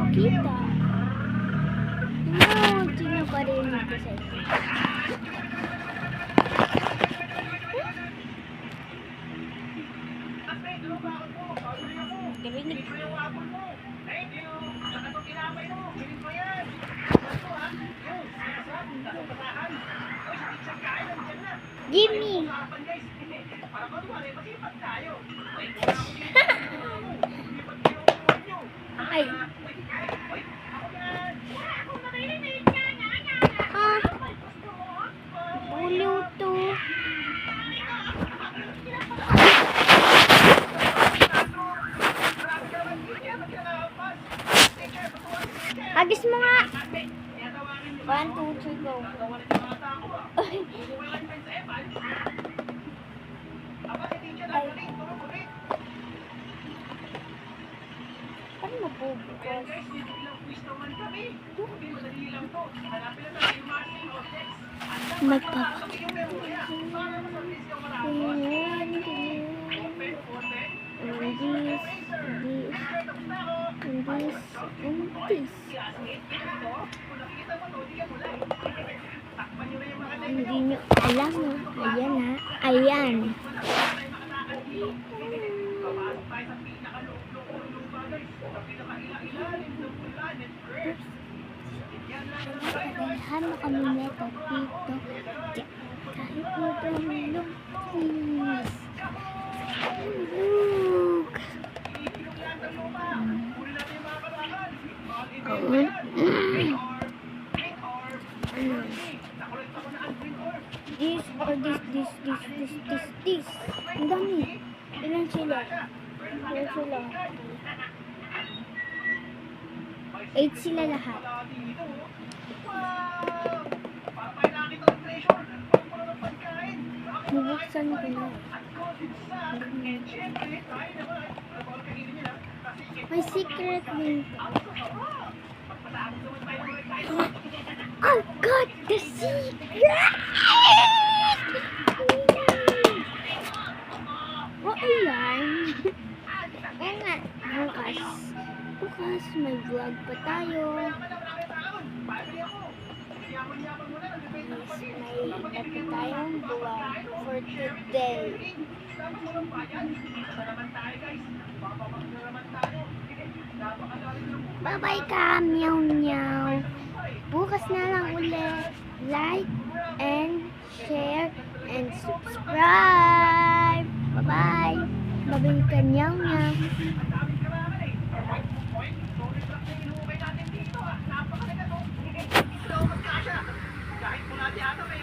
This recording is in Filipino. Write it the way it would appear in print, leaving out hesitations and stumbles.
makita. No, sino pa rin ito sa ito? Narinig. Gimme! Ay! Buliw to. Agis mo nga! 1, 2, 3, go. Ay. Paano mabubukas? Magpapakita. Hindi nyo alam. Ayan ha. Ayan. Kailangan mo kami neto dito. Kahit mo tumulong. Please. This or this. Ang dami. Ilan sila? 8 sila lahat. Bubuksan ko na. May secret din. Oh God, the secret! What yan? Kaya nga, bukas may vlog pa tayo. May tayong vlog for today. Bye-bye ka, meow meow. Bukas na lang ulit. Like and share and subscribe. Bye-bye. Bye-bye ka, meow meow. Kahit mula di ata may